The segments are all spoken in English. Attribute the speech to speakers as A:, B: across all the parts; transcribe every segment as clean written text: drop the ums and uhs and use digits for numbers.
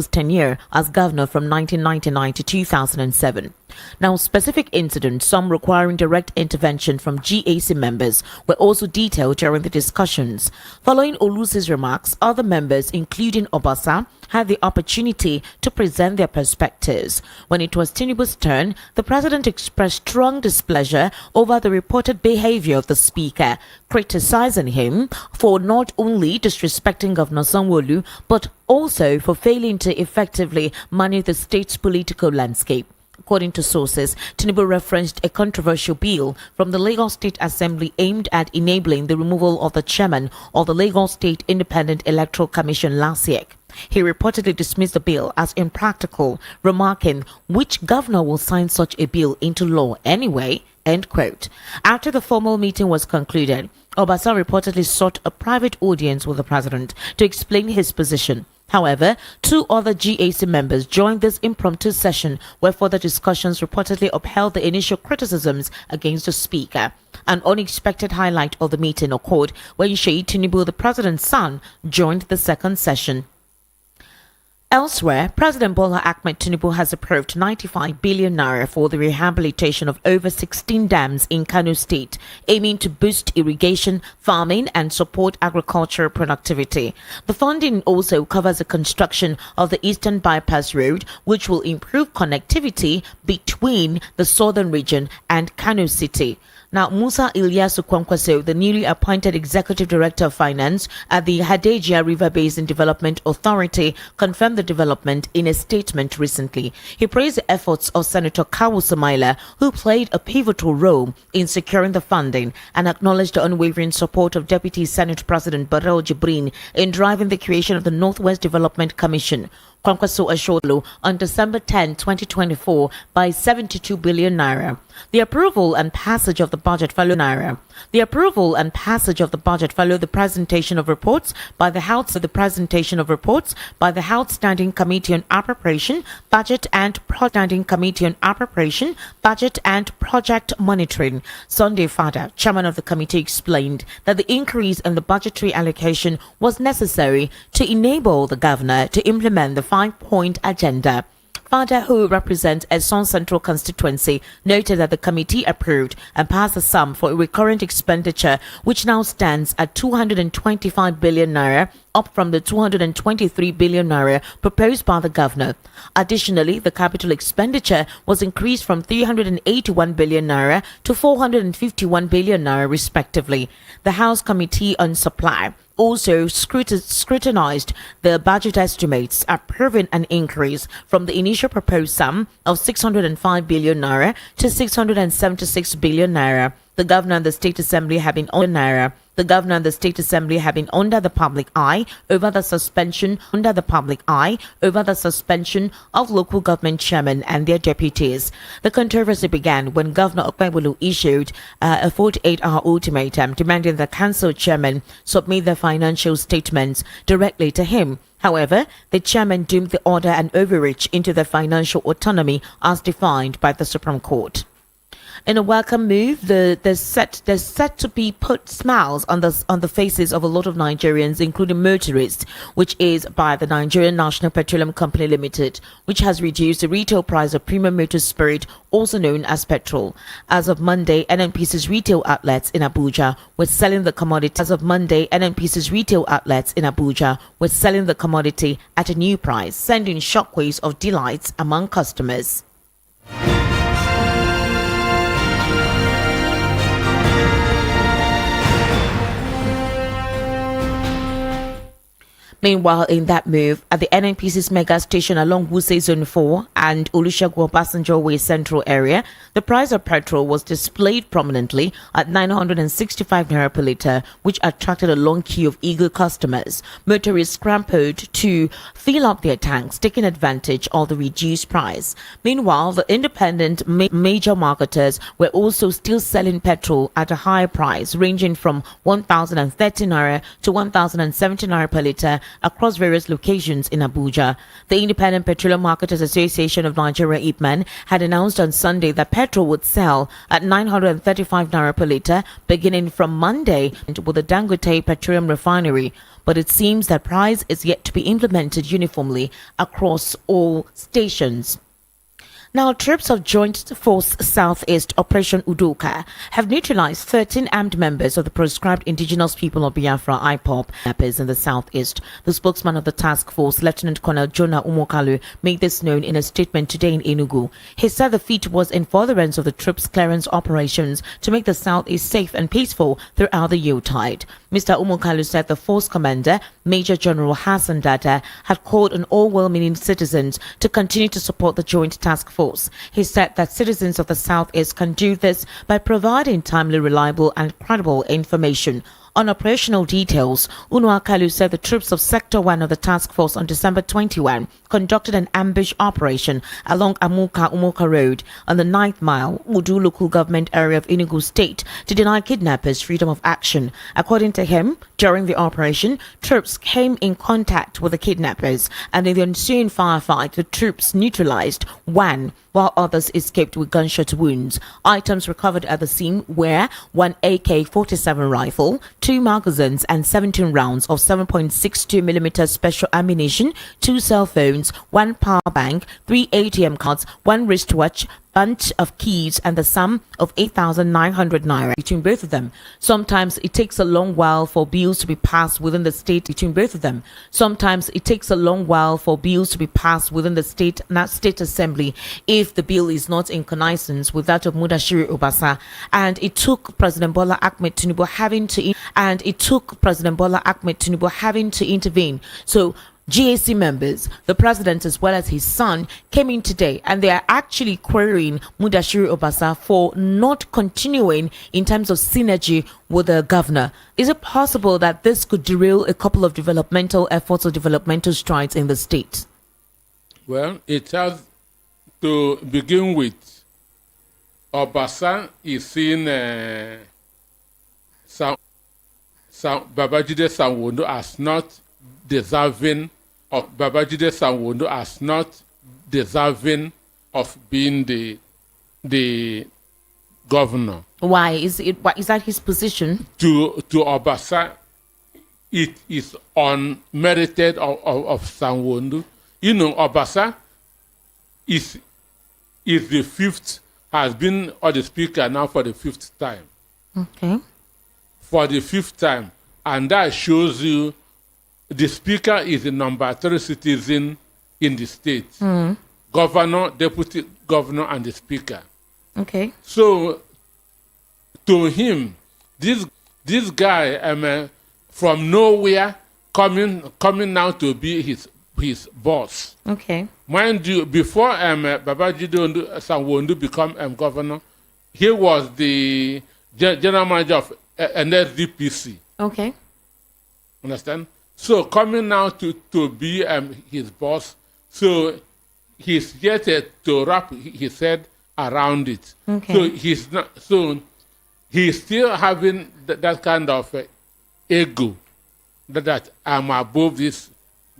A: tenure as governor from 1999 to 2007. Now, specific incidents, some requiring direct intervention from GAC members, were also detailed during the discussions. Following Oluse's remarks, other members, including Obasa, had the opportunity to present their perspectives. When it was Tinubu's turn, the president expressed strong displeasure over the reported behavior of the speaker, criticizing him for not only disrespecting Governor Sanwo-Olu, but also for failing to effectively manage the state's political landscape. According to sources, Tinubu referenced a controversial bill from the Lagos State Assembly aimed at enabling the removal of the chairman of the Lagos State Independent Electoral Commission last year. He reportedly dismissed the bill as impractical, remarking, "Which governor will sign such a bill into law anyway?" End quote. After the formal meeting was concluded, Obasa reportedly sought a private audience with the president to explain his position. However, two other GAC members joined this impromptu session where further discussions reportedly upheld the initial criticisms against the speaker. An unexpected highlight of the meeting occurred when Sheyi Tinubu, the president's son, joined the second session. Elsewhere, President Bola Ahmed Tinubu has approved 95 billion naira for the rehabilitation of over 16 dams in Kano State, aiming to boost irrigation, farming, and support agricultural productivity. The funding also covers the construction of the Eastern Bypass Road, which will improve connectivity between the southern region and Kano City. Now, Musa Ilyasu Kwankwaso, the newly appointed Executive Director of Finance at the Hadejia River Basin Development Authority, confirmed the development in a statement recently. He praised the efforts of Senator Kawu Sumaila, who played a pivotal role in securing the funding, and acknowledged the unwavering support of Deputy Senate President Barrel Jibrin in driving the creation of the Northwest Development Commission. Kwankwaso assured on December 10, 2024 by 72 billion naira. The approval and passage of the budget follow naira. The approval and passage of the budget follow the presentation of reports by the House Standing Committee on Appropriation, Budget and Standing Committee on Appropriation, Budget and Project Monitoring. Sunday Fada, chairman of the committee, explained that the increase in the budgetary allocation was necessary to enable the governor to implement the 5-point agenda. Fada, who represents a Son Central constituency, noted that the committee approved and passed a sum for a recurrent expenditure which now stands at 225 billion naira, up from the 223 billion naira proposed by the governor. Additionally, the capital expenditure was increased from 381 billion naira to 451 billion naira respectively. The House Committee on Supply also scrutinized the budget estimates, approving an increase from the initial proposed sum of 605 billion naira to 676 billion naira. The governor and the State Assembly have been under the public eye over the suspension of local government chairmen and their deputies. The controversy began when Governor Okpebholo issued a 48-hour ultimatum demanding the council chairman submit their financial statements directly to him. However, the chairman deemed the order an overreach into their financial autonomy as defined by the Supreme Court. In a welcome move, there's set to be put smiles on the faces of a lot of Nigerians, including motorists, which is by the Nigerian National Petroleum Company Limited, which has reduced the retail price of premium motor spirit, also known as petrol. As of Monday, NNPC's retail outlets in Abuja were selling the commodity. At a new price, sending shockwaves of delights among customers. Meanwhile, in that move, at the NNPC's mega station along Wuse Zone 4 and Olusegun Obasanjo Way Central area, the price of petrol was displayed prominently at 965 naira per litre, which attracted a long queue of eager customers. Motorists scrambled to fill up their tanks, taking advantage of the reduced price. Meanwhile, the independent major marketers were also still selling petrol at a higher price, ranging from 1,030 naira to 1,070 naira per litre, across various locations in Abuja. The Independent Petroleum Marketers Association of Nigeria (IPMAN) had announced on Sunday that petrol would sell at 935 naira per litre beginning from Monday with the Dangote Petroleum Refinery. But it seems that price is yet to be implemented uniformly across all stations. Now, troops of Joint Force Southeast Operation Udoka have neutralized 13 armed members of the proscribed indigenous people of Biafra (IPOB) in the southeast. The spokesman of the task force, Lieutenant Colonel Jonah Umokalu, made this known in a statement today in Enugu. He said the feat was in furtherance of the troops' clearance operations to make the southeast safe and peaceful throughout the Yuletide. Mr. Umokalu said the force commander, Major General Hassan Dada, had called on all well-meaning citizens to continue to support the joint task force. He said that citizens of the Southeast can do this by providing timely, reliable and credible information. On operational details, Unuakalu said the troops of Sector 1 of the task force on December 21 conducted an ambush operation along Amuka-Umoka Road on the 9th mile, Udu local government area of Edo State, to deny kidnappers freedom of action. According to him, during the operation, troops came in contact with the kidnappers, and in the ensuing firefight, the troops neutralized one, while others escaped with gunshot wounds. Items recovered at the scene were one AK-47 rifle, 2 magazines and 17 rounds of 7.62mm special ammunition, 2 cell phones, 1 power bank, 3 ATM cards, 1 wristwatch, bunch of keys, and the sum of 8,900 naira between both of them. Sometimes it takes a long while for bills to be passed within the state between both of them. Sometimes it takes a long while for bills to be passed within the state assembly if the bill is not in connivance with that of Mudashiru Obasa, and it took President Bola Ahmed Tinubu having to intervene. So GAC members, the president as well as his son, came in today and they are actually querying Mudashiru Obasa for not continuing in terms of synergy with the governor. Is it possible that this could derail a couple of developmental efforts or developmental strides in the state?
B: Well, it has to begin with. Obasa is seen Babajide Sanwo-Olu as not deserving of being the governor.
A: Why is that his position?
B: To Obasa, it is unmerited of Sanwo-Olu. You know, Obasa is the fifth, has been the speaker now for the 5th time.
A: Okay. For
B: the 5th time, and that shows you the speaker is the number 3 citizen in the state. Governor, deputy governor, and the speaker.
A: Okay.
B: So, to him, this guy from nowhere coming now to be his boss.
A: Okay.
B: Mind you, before Babajide Sanwo-Olu become governor, he was the general manager of NNPC.
A: Okay.
B: Understand? So coming now to be his boss, so he's yet to wrap his head around it.
A: Okay.
B: So he's not. So he's still having that kind of ego that I'm above this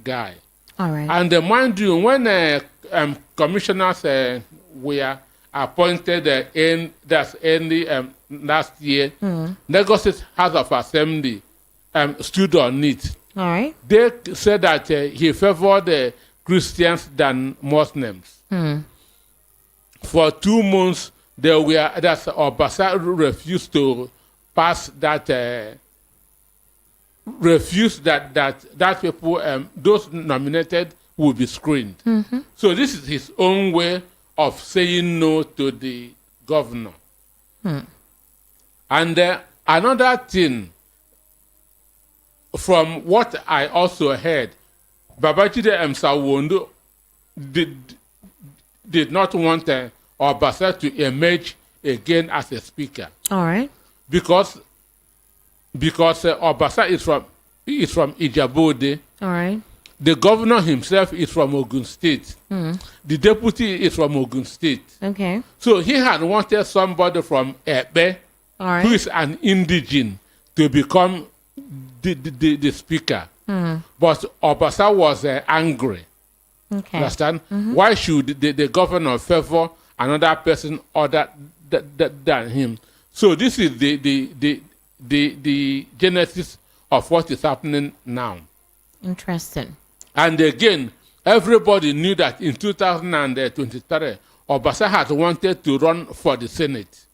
B: guy.
A: All right.
B: And mind you, when commissioners were appointed last year, Lagos State House of Assembly stood on it.
A: All right.
B: They said that he favored Christians than Muslims. For 2 months, Obasa refused to pass that. Refused that people, those nominated, will be screened. So this is his own way of saying no to the governor. And another thing, from what I also heard, Babajide Sanwo-Olu did not want Obasa to emerge again as a speaker.
A: All right.
B: Because Obasa is from Ijebu-Ode.
A: All right.
B: The governor himself is from Ogun State. The deputy is from Ogun State.
A: Okay.
B: So he had wanted somebody from Ebe,
A: all right,
B: who is an indigene, to become the speaker. But Obasa was angry.
A: Okay.
B: Understand? Why should the governor favor another person other than him? So this is the genesis of what is happening now.
A: Interesting.
B: And again, everybody knew that in 2023, Obasa had wanted to run for the Senate.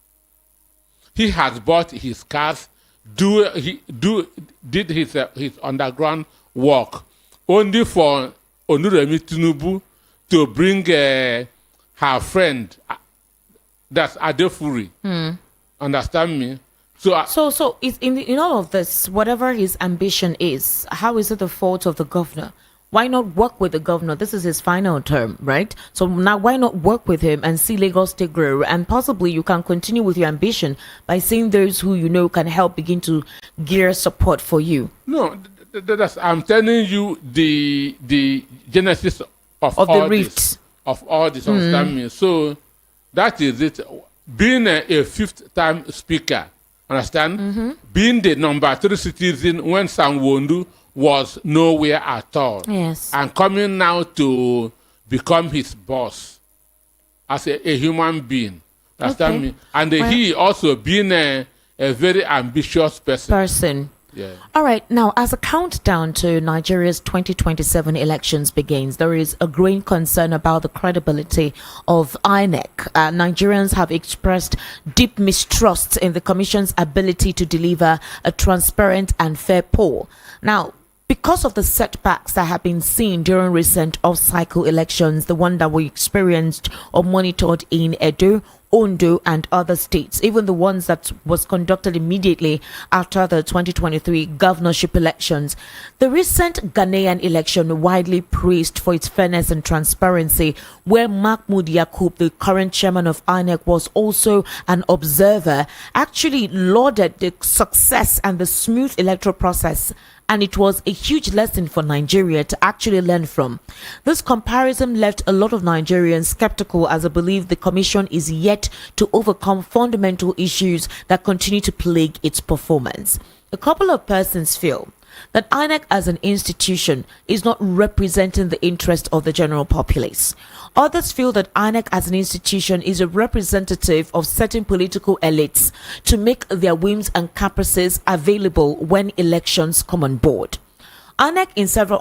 B: He has bought his cars, did his underground work, only for Onuremi Tinubu to bring her friend, that's Adefuri. Understand me?
A: So it's in all of this, whatever his ambition is, how is it the fault of the governor? Why not work with the governor? This is his final term, right? So now why not work with him and see Lagos State grow? And possibly you can continue with your ambition by seeing those who you know can help begin to gear support for you.
B: No, I'm telling you the genesis of
A: the
B: all
A: rift.
B: this. Of all this, understand me? So that is it. Being a fifth-time speaker, understand? Being the number 3 citizen when Sanwo-Olu was nowhere at all.
A: Yes.
B: And coming now to become his boss as a human being. Understand me? And he also being a very ambitious person. Yeah.
A: All right. Now, as a countdown to Nigeria's 2027 elections begins, there is a growing concern about the credibility of INEC. Nigerians have expressed deep mistrust in the Commission's ability to deliver a transparent and fair poll. Now, because of the setbacks that have been seen during recent off-cycle elections, the one that we experienced or monitored in Edo, Ondo, and other states, even the ones that was conducted immediately after the 2023 governorship elections, the recent Ghanaian election, widely praised for its fairness and transparency, where Mahmood Yakubu, the current chairman of INEC, was also an observer, actually lauded the success and the smooth electoral process. And it was a huge lesson for Nigeria to actually learn from. This comparison left a lot of Nigerians skeptical, as I believe the commission is yet to overcome fundamental issues that continue to plague its performance. A couple of persons feel that INEC as an institution is not representing the interest of the general populace. Others feel that INEC as an institution is a representative of certain political elites to make their whims and caprices available when elections come on board. INEC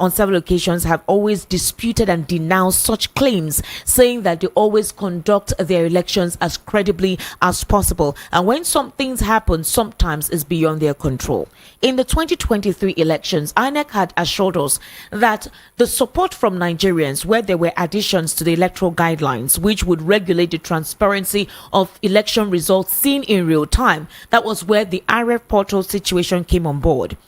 A: on several occasions have always disputed and denounced such claims, saying that they always conduct their elections as credibly as possible, and when some things happen, sometimes it's beyond their control. In the 2023 elections, INEC had assured us that the support from Nigerians, where there were additions to the electoral guidelines which would regulate the transparency of election results seen in real time, that was where the RF portal situation came on board.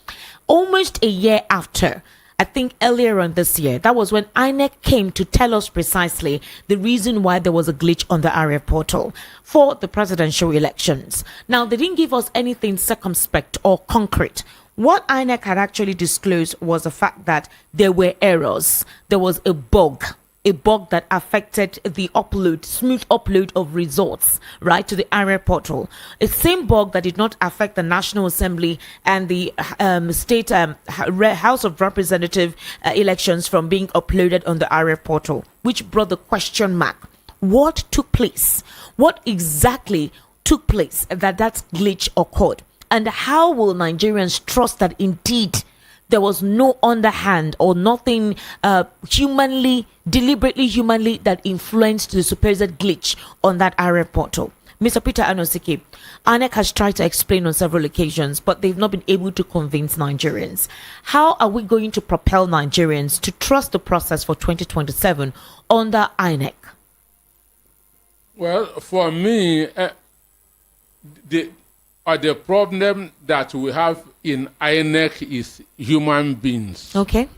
A: Almost a year after, I think earlier on this year, that was when INEC came to tell us precisely the reason why there was a glitch on the RF portal for the presidential elections. Now, they didn't give us anything circumspect or concrete. What INEC had actually disclosed was the fact that there were errors. There was a bug that affected the smooth upload of results, right, to the RF portal. A same bug that did not affect the National Assembly and the state House of Representative elections from being uploaded on the RF portal, which brought the question mark. What took place? What exactly took place that glitch occurred? And how will Nigerians trust that indeed there was no underhand or nothing deliberately humanly that influenced the supposed glitch on that RF portal? Mr. Peter Anosike, INEC has tried to explain on several occasions, but they've not been able to convince Nigerians. How are we going to propel Nigerians to trust the process for 2027 under INEC?
B: Well, for me, the problem that we have in INEC is human beings.
A: Okay.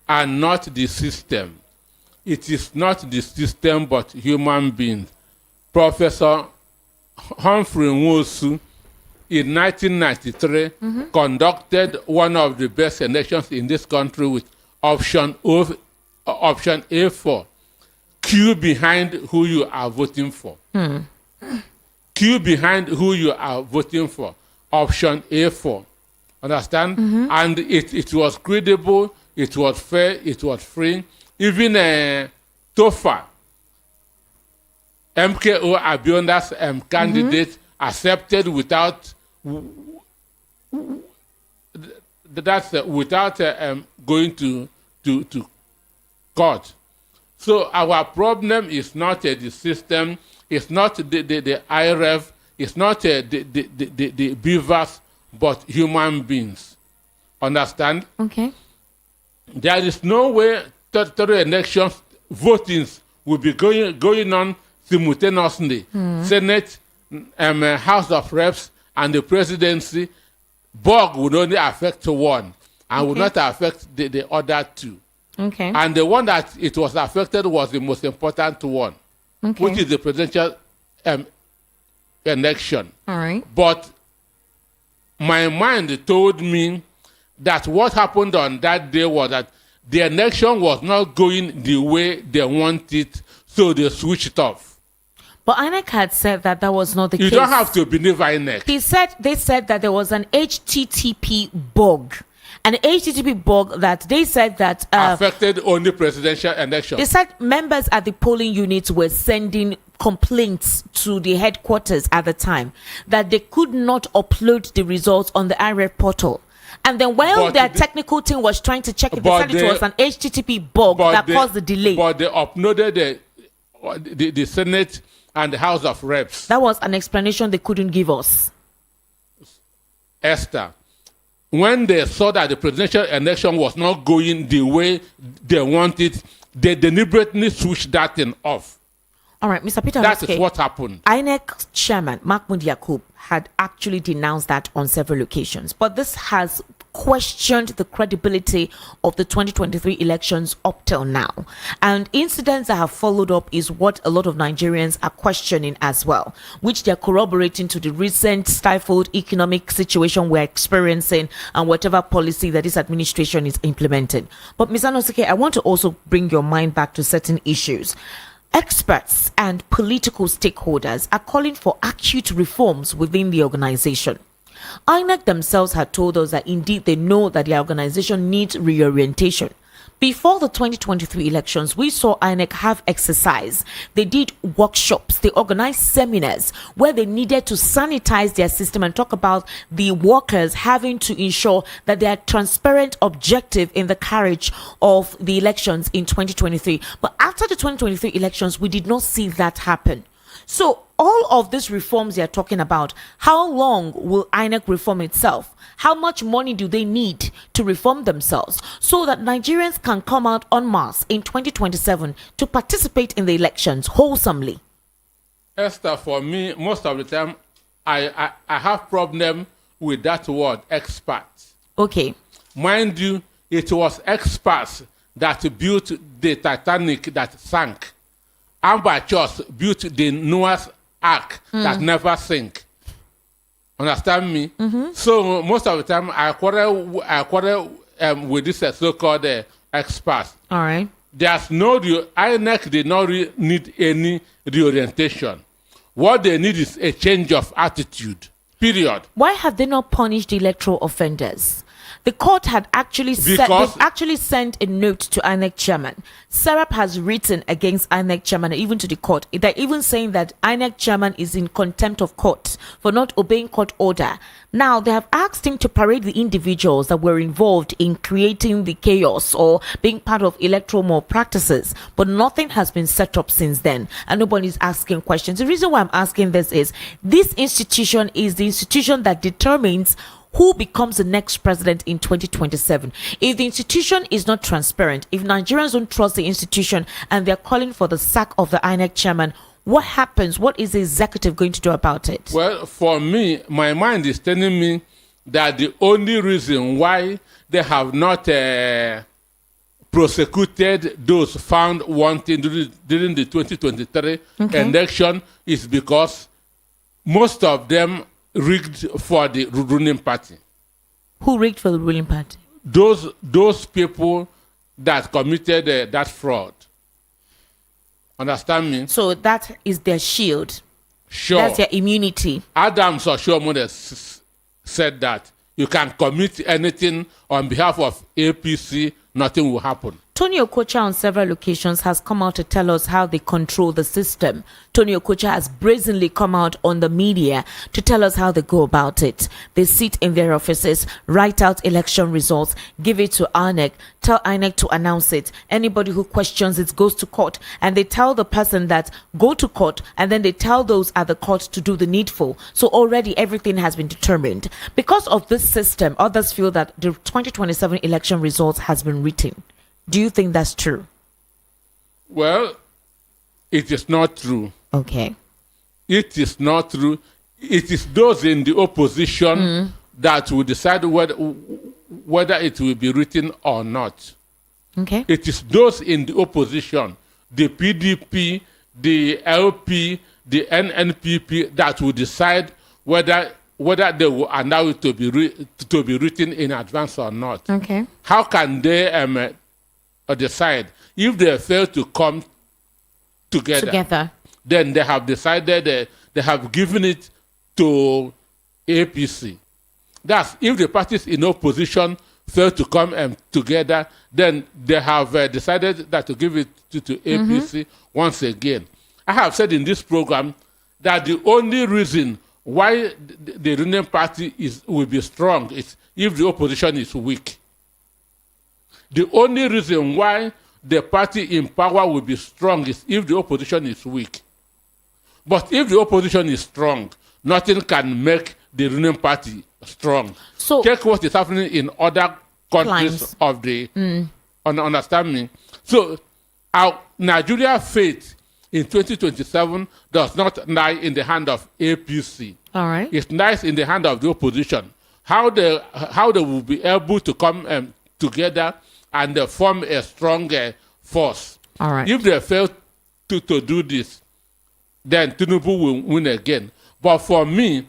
B: And not the system. It is not the system, but human beings. Professor Humphrey Nwosu, in 1993, conducted one of the best elections in this country with option A4. Queue behind who you are voting for. Queue behind who you are voting for. Option A4. Understand? And it was credible, it was fair, it was free. Even Tofa, MKO Abionda's candidate, accepted without going to court. So our problem is not the system, it's not the IRF, it's not the beavers, but human beings. Understand?
A: Okay.
B: There is no way territorial elections votings will be going on simultaneously. Senate, House of Reps, and the presidency. Bug would only affect one and would not affect the other two.
A: Okay.
B: And the one that it was affected was the most important one, which is the presidential election.
A: All right.
B: But my mind told me that what happened on that day was that the election was not going the way they wanted, so they switched off.
A: But INEC had said that was not the case.
B: You don't have to believe INEC.
A: They said that there was an HTTP bug. An HTTP bug that they said that
B: affected only presidential elections.
A: They said members at the polling units were sending complaints to the headquarters at the time that they could not upload the results on the IREF portal. And then while their technical team was trying to check it, they said it was an HTTP bug that caused the delay.
B: But they uploaded the Senate and the House of Reps.
A: That was an explanation they couldn't give us.
B: Esther, when they saw that the presidential election was not going the way they wanted, they deliberately switched that thing off.
A: All right, Mr. Peter.
B: That is what happened.
A: INEC chairman Mahmood Yakubu had actually denounced that on several occasions, but this has questioned the credibility of the 2023 elections up till now. And incidents that have followed up is what a lot of Nigerians are questioning as well, which they're corroborating to the recent stifled economic situation we're experiencing and whatever policy that this administration is implementing. But Ms. Anosike, I want to also bring your mind back to certain issues. Experts and political stakeholders are calling for acute reforms within the organization. INEC themselves had told us that indeed they know that the organization needs reorientation. Before the 2023 elections, we saw INEC have exercise. They did workshops, they organized seminars where they needed to sanitize their system and talk about the workers having to ensure that they are transparent, objective in the carriage of the elections in 2023. But after the 2023 elections, we did not see that happen. So all of these reforms they're talking about, how long will INEC reform itself? How much money do they need to reform themselves so that Nigerians can come out en masse in 2027 to participate in the elections wholesomely?
B: Esther, for me, most of the time, I have problem with that word, experts.
A: Okay.
B: Mind you, it was experts that built the Titanic that sank. Ambitious built the Noah's Ark that never sank. Understand me? So most of the time, I quarrel with this so-called experts.
A: All right.
B: There's no INEC did not need any reorientation. What they need is a change of attitude. Period.
A: Why have they not punished the electoral offenders? The court had actually sent a note to INEC chairman. Serap has written against INEC chairman, even to the court. They're even saying that INEC chairman is in contempt of court for not obeying court order. Now, they have asked him to parade the individuals that were involved in creating the chaos or being part of electoral malpractices, but nothing has been set up since then, and nobody's asking questions. The reason why I'm asking this is this institution is the institution that determines who becomes the next president in 2027. If the institution is not transparent, if Nigerians don't trust the institution and they're calling for the sack of the INEC chairman, what happens? What is the executive going to do about it?
B: Well, for me, my mind is telling me that the only reason why they have not prosecuted those found wanting during the 2023 election is because most of them rigged for the ruling party.
A: Who rigged for the ruling party?
B: Those people that committed that fraud. Understand me?
A: So that is their shield.
B: Sure.
A: That's their immunity.
B: Adams or Shomode said that you can commit anything on behalf of APC, nothing will happen.
A: Tony Okocha on several occasions has come out to tell us how they control the system. Tony Okocha has brazenly come out on the media to tell us how they go about it. They sit in their offices, write out election results, give it to INEC, tell INEC to announce it. Anybody who questions it goes to court, and they tell the person that go to court, and then they tell those at the court to do the needful. So already everything has been determined. Because of this system, others feel that the 2027 election results has been written. Do you think that's true?
B: Well, it is not true.
A: Okay.
B: It is not true. It is those in the opposition that will decide whether it will be written or not.
A: Okay.
B: It is those in the opposition, the PDP, the LP, the NNPP, that will decide whether they will allow it to be written in advance or not.
A: Okay.
B: How can they decide if they fail to come together? Then they have decided they have given it to APC. That's if the parties in opposition fail to come together, then they have decided that to give it to APC once again. I have said in this program that the only reason why the ruling party will be strong is if the opposition is weak. The only reason why the party in power will be strong is if the opposition is weak. But if the opposition is strong, nothing can make the ruling party strong. So check what is happening in other countries of the understand me. So our Nigeria fate in 2027 does not lie in the hand of APC.
A: All right.
B: It lies in the hand of the opposition. How they will be able to come together and form a strong force.
A: All right.
B: If they fail to do this, then Tinubu will win again. But for me,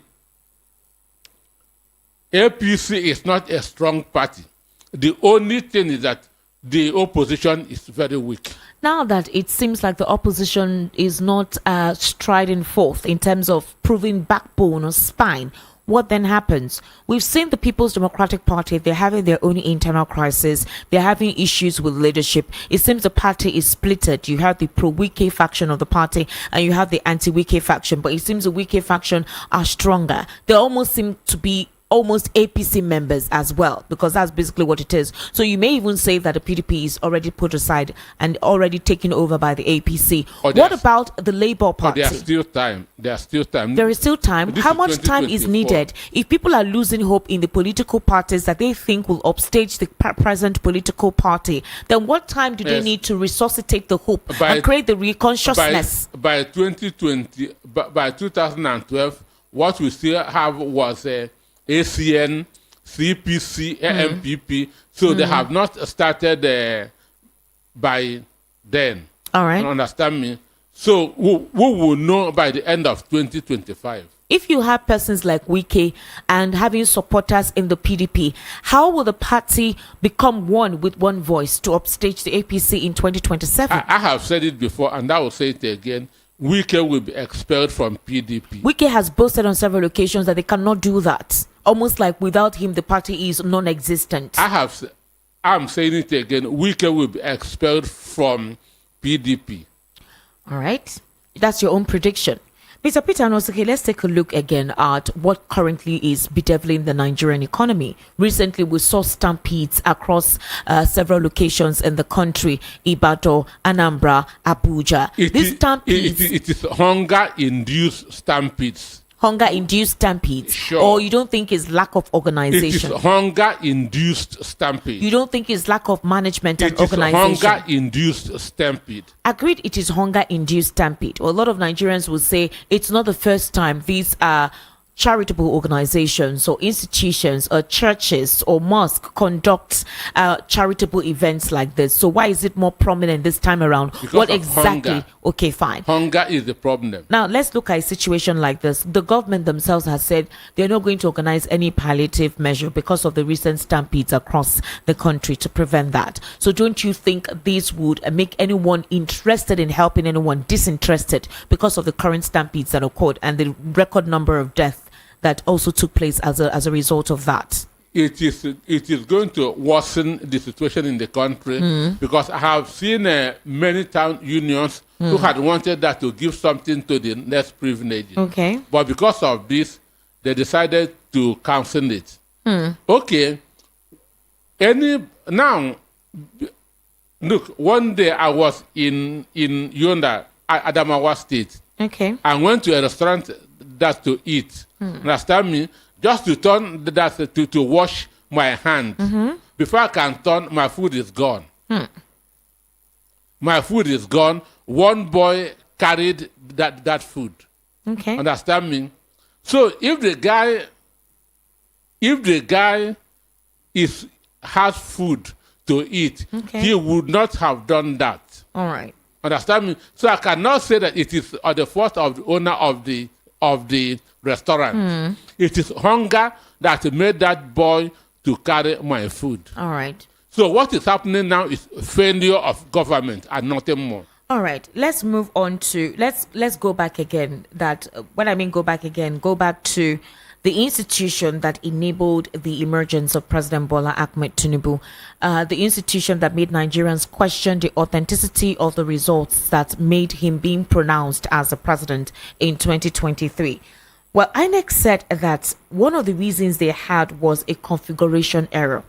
B: APC is not a strong party. The only thing is that the opposition is very weak.
A: Now that it seems like the opposition is not striding forth in terms of proving backbone or spine, what then happens? We've seen the People's Democratic Party, they're having their own internal crisis. They're having issues with leadership. It seems the party is splitted. You have the pro-Wike faction of the party and you have the anti-Wike faction. But it seems the Wike faction are stronger. They almost seem to be almost APC members as well, because that's basically what it is. So you may even say that the PDP is already put aside and already taken over by the APC. What about the Labour Party?
B: There's still time. There's still time.
A: There is still time. How much time is needed? If people are losing hope in the political parties that they think will upstage the present political party, then what time do they need to resuscitate the hope and create the reconsciousness?
B: By 2020, by 2012, what we still have was ACN, CPC, NNPP. So they have not started by then.
A: All right.
B: You understand me? So we will know by the end of 2025.
A: If you have persons like Wike and having supporters in the PDP, how will the party become one with one voice to upstage the APC in 2027?
B: I have said it before and I will say it again. Wike will be expelled from PDP.
A: Wike has boasted on several occasions that they cannot do that. Almost like without him, the party is non-existent.
B: I'm saying it again. Wike will be expelled from PDP.
A: All right. That's your own prediction. Mr. Peter Anosike, let's take a look again at what currently is bedeviling the Nigerian economy. Recently, we saw stampedes across several locations in the country: Ibadan, Anambra, Abuja.
B: It is hunger-induced stampedes.
A: Hunger-induced stampedes?
B: Sure.
A: Or you don't think it's lack of organization?
B: It is hunger-induced stampede.
A: You don't think it's lack of management and organization?
B: It is hunger-induced stampede.
A: Agreed, it is hunger-induced stampede. Well, a lot of Nigerians will say it's not the first time these are charitable organizations or institutions or churches or mosques conduct charitable events like this. So why is it more prominent this time around?
B: Because
A: what
B: of
A: exactly?
B: Hunger.
A: Okay, fine.
B: Hunger is the problem.
A: Now, let's look at a situation like this. The government themselves has said they're not going to organize any palliative measure because of the recent stampedes across the country to prevent that. So don't you think this would make anyone interested in helping anyone disinterested because of the current stampedes that occurred and the record number of deaths that also took place as a result of that?
B: it is going to worsen the situation in the country because I have seen many town unions who had wanted that to give something to the less privileged.
A: Okay.
B: But because of this, they decided to cancel it. Okay. Now, look, one day I was in Yonda, Adamawa State.
A: Okay.
B: I went to a restaurant that to eat. Understand me? Just to turn that to wash my hand. Before I can turn, my food is gone. My food is gone. One boy carried that food.
A: Okay.
B: Understand me? So if the guy has food to eat, he would not have done that.
A: All right.
B: Understand me? So I cannot say that it is the fault of the owner of the restaurant. It is hunger that made that boy to carry my food.
A: All right.
B: So what is happening now is failure of government and nothing more.
A: All right. Let's move on to let's go back again. That when I mean go back again, go back to the institution that enabled the emergence of President Bola Ahmed Tinubu, the institution that made Nigerians question the authenticity of the results that made him being pronounced as the president in 2023. Well, INEC said that one of the reasons they had was a configuration error.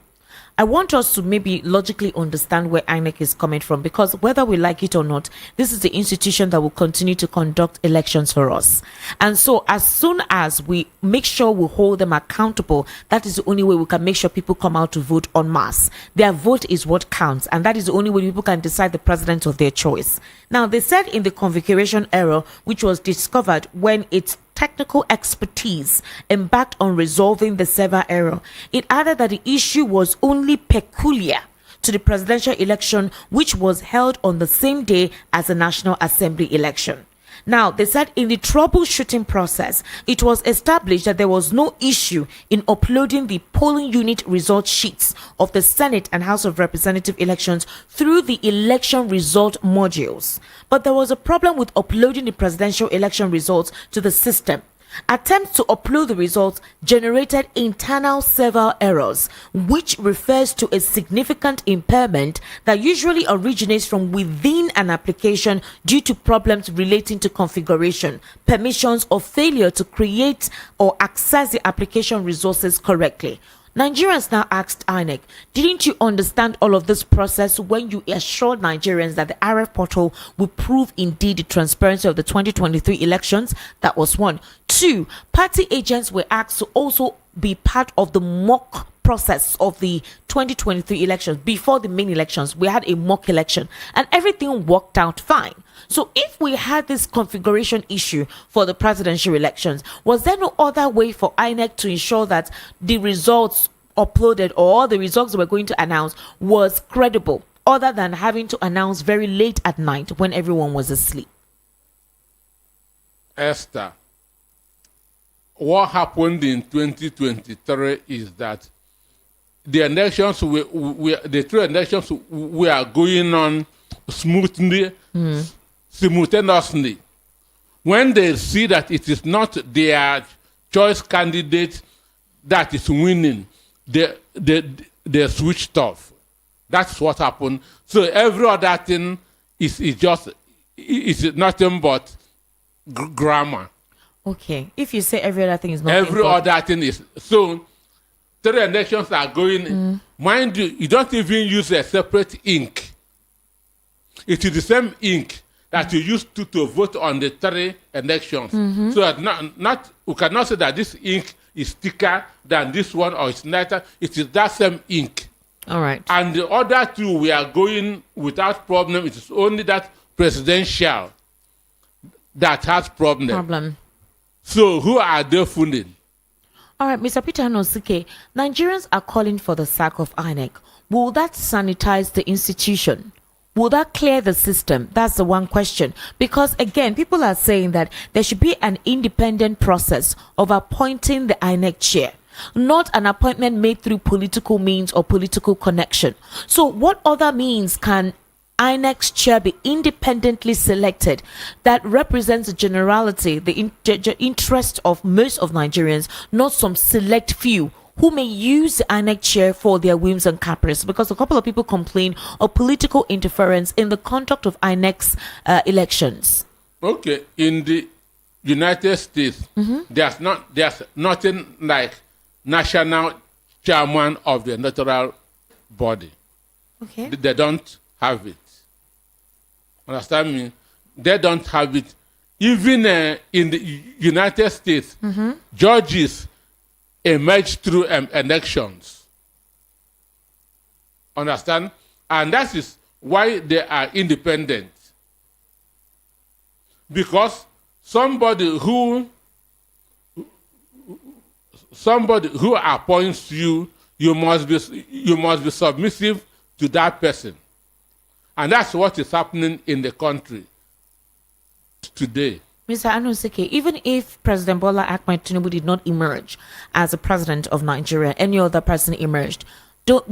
A: I want us to maybe logically understand where INEC is coming from, because whether we like it or not, this is the institution that will continue to conduct elections for us. And so as soon as we make sure we hold them accountable, that is the only way we can make sure people come out to vote en masse. Their vote is what counts, and that is the only way people can decide the president of their choice. Now, they said in the configuration error, which was discovered when its technical expertise embarked on resolving the server error, it added that the issue was only peculiar to the presidential election, which was held on the same day as the National Assembly election. Now, they said in the troubleshooting process, it was established that there was no issue in uploading the polling unit result sheets of the Senate and House of Representative elections through the election result modules. But there was a problem with uploading the presidential election results to the system. Attempts to upload the results generated internal server errors, which refers to a significant impairment that usually originates from within an application due to problems relating to configuration, permissions, or failure to create or access the application resources correctly. Nigerians now asked INEC, didn't you understand all of this process when you assured Nigerians that the RF portal will prove indeed the transparency of the 2023 elections? That was one. Two, party agents were asked to also be part of the mock process of the 2023 elections. Before the main elections, we had a mock election and everything worked out fine. So if we had this configuration issue for the presidential elections, was there no other way for INEC to ensure that the results uploaded or the results we're going to announce was credible, other than having to announce very late at night when everyone was asleep?
B: Esther, what happened in 2023 is that the elections, the three elections were going on smoothly, simultaneously. When they see that it is not their choice candidate that is winning, they switched off. That's what happened. So every other thing is nothing but grammar.
A: Okay. If you say every other thing is not
B: every other thing is so. Three elections are going. Mind you, you don't even use a separate ink. It is the same ink that you used to vote on the three elections. So that we cannot say that this ink is thicker than this one or it's lighter. It is that same ink.
A: All right.
B: And the other two we are going without problem. It is only that presidential that has problem. So who are they fooling?
A: All right, Mr. Peter Nosike, Nigerians are calling for the sack of INEC. Will that sanitize the institution? Will that clear the system? That's the one question. Because again, people are saying that there should be an independent process of appointing the INEC chair, not an appointment made through political means or political connection. So what other means can INEC's chair be independently selected that represents the generality, the interest of most of Nigerians, not some select few who may use the INEC chair for their whims and caprice, because a couple of people complain of political interference in the conduct of INEC's elections.
B: Okay, in the United States, there's nothing like national chairman of the electoral body.
A: Okay.
B: They don't have it. Understand me? They don't have it. Even in the United States, judges emerge through elections. Understand? And that is why they are independent. Because somebody who appoints you, you must be submissive to that person. And that's what is happening in the country today.
A: Mr. Anosike, even if President Bola Ahmed Tinubu did not emerge as a president of Nigeria, any other person emerged, are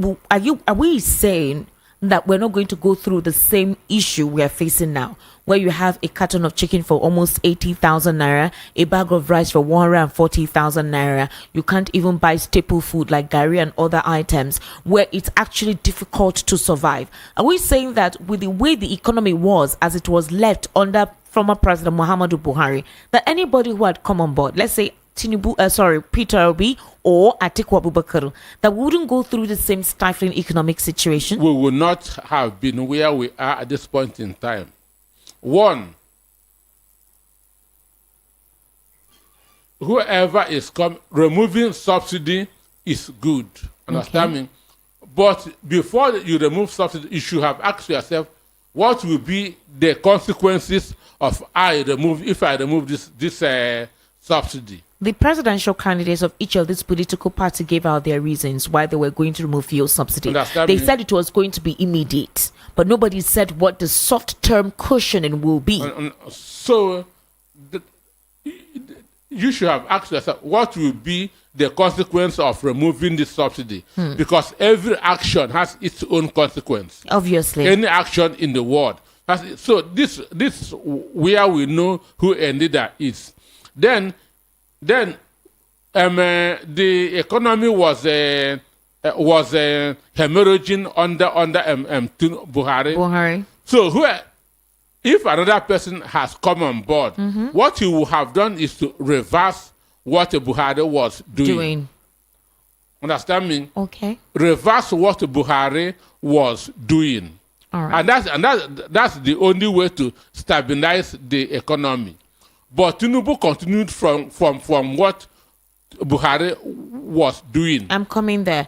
A: we saying that we're not going to go through the same issue we are facing now, where you have a carton of chicken for almost 80,000 naira, a bag of rice for 140,000 naira, you can't even buy staple food like gari and other items, where it's actually difficult to survive? Are we saying that with the way the economy was as it was left under former President Muhammadu Buhari, that anybody who had come on board, let's say Peter Obi or Atiku Abubakar, that wouldn't go through the same stifling economic situation?
B: We would not have been where we are at this point in time. One, whoever is removing subsidy is good. Understand me? But before you remove subsidy, you should have asked yourself, what will be the consequences of if I remove this subsidy?
A: The presidential candidates of each of these political parties gave out their reasons why they were going to remove fuel subsidy. They said it was going to be immediate, but nobody said what the soft-term cushioning will be.
B: So you should have asked yourself, what will be the consequence of removing this subsidy? Because every action has its own consequence.
A: Obviously.
B: Any action in the world. So this where we know who Endida is. Then the economy was hemorrhaging under Buhari. So if another person has come on board, what he would have done is to reverse what Buhari was doing. Understand me?
A: Okay.
B: Reverse what Buhari was doing.
A: All right.
B: And that's the only way to stabilize the economy. But Tinubu continued from what Buhari was doing.
A: I'm coming there.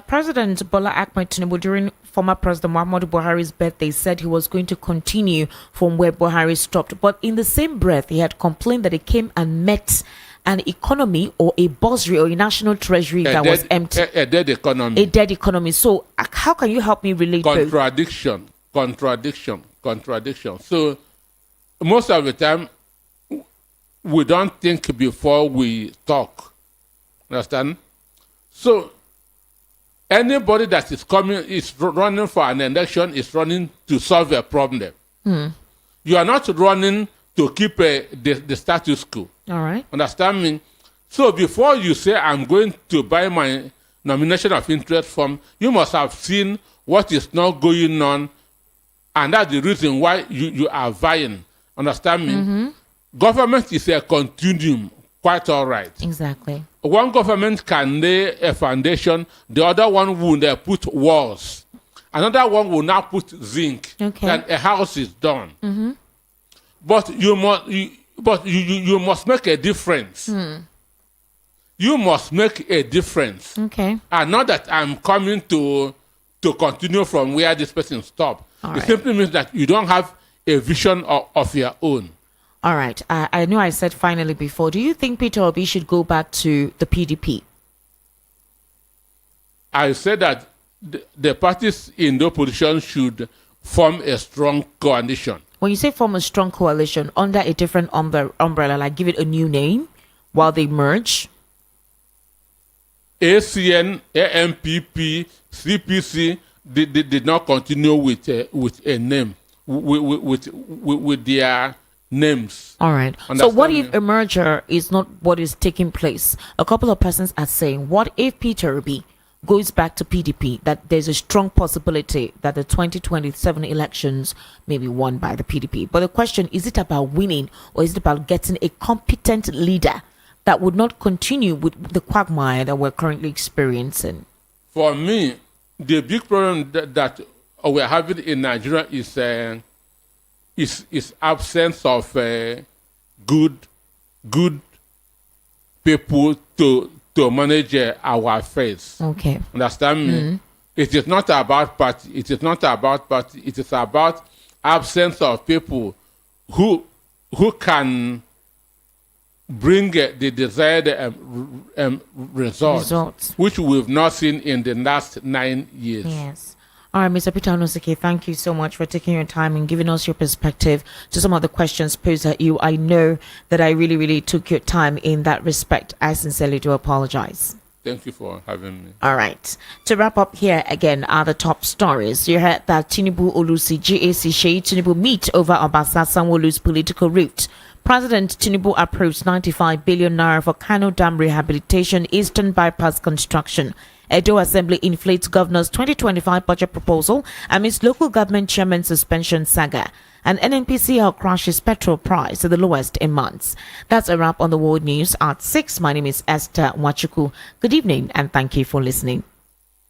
A: President Bola Ahmed Tinubu, during former President Muhammadu Buhari's birthday, said he was going to continue from where Buhari stopped. But in the same breath, he had complained that he came and met an economy or a bursary or a national treasury that was empty.
B: A dead economy.
A: A dead economy. So how can you help me relate
B: Contradiction. So most of the time, we don't think before we talk. Understand? So anybody that is running for an election is running to solve a problem. You are not running to keep the status quo.
A: All right.
B: Understand me? So before you say, I'm going to buy my nomination of interest form, you must have seen what is not going on, and that's the reason why you are vying. Understand me? Government is a continuum, quite all right.
A: Exactly.
B: One government can lay a foundation, the other one will put walls. Another one will now put zinc.
A: Okay.
B: Then a house is done. But you must make a difference. You must make a difference.
A: Okay.
B: And not that I'm coming to continue from where this person stopped. It simply means that you don't have a vision of your own.
A: All right. I know I said finally before. Do you think Peter Obi should go back to the PDP?
B: I said that the parties in the opposition should form a strong coalition. When
A: you say form a strong coalition under a different umbrella, like give it a new name while they merge?
B: ACN, AMPP, CPC did not continue with a name, with their names.
A: All right. So
B: Understand
A: what if
B: me?
A: a merger is not what is taking place? A couple of persons are saying, what if Peter Obi goes back to PDP? That there's a strong possibility that the 2027 elections may be won by the PDP. But the question, is it about winning or is it about getting a competent leader that would not continue with the quagmire that we're currently experiencing?
B: For me, the big problem that we're having in Nigeria is absence of good people to manage our affairs.
A: Okay.
B: Understand me? It is not about party. It is not about party. It is about absence of people who can bring the desired results, which we've not seen in the last 9 years.
A: Yes. All right, Mr. Peter Onosike, thank you so much for taking your time and giving us your perspective to some of the questions posed at you. I know that I really, really took your time in that respect. I sincerely do apologize.
B: Thank you for having me.
A: All right. To wrap up here again are the top stories. You heard that Tinubu Olusi GAC Sheyi Tinubu meet over Obasa Sanwo-Olu's political route. President Tinubu approved 95 billion naira for Kano Dam rehabilitation, Eastern Bypass construction. Edo Assembly inflates governor's 2025 budget proposal amidst local government chairman suspension saga. And NNPC crashes petrol price to the lowest in months. That's a wrap on the world news at 6. My name is Esther Wachuku. Good evening and thank you for listening.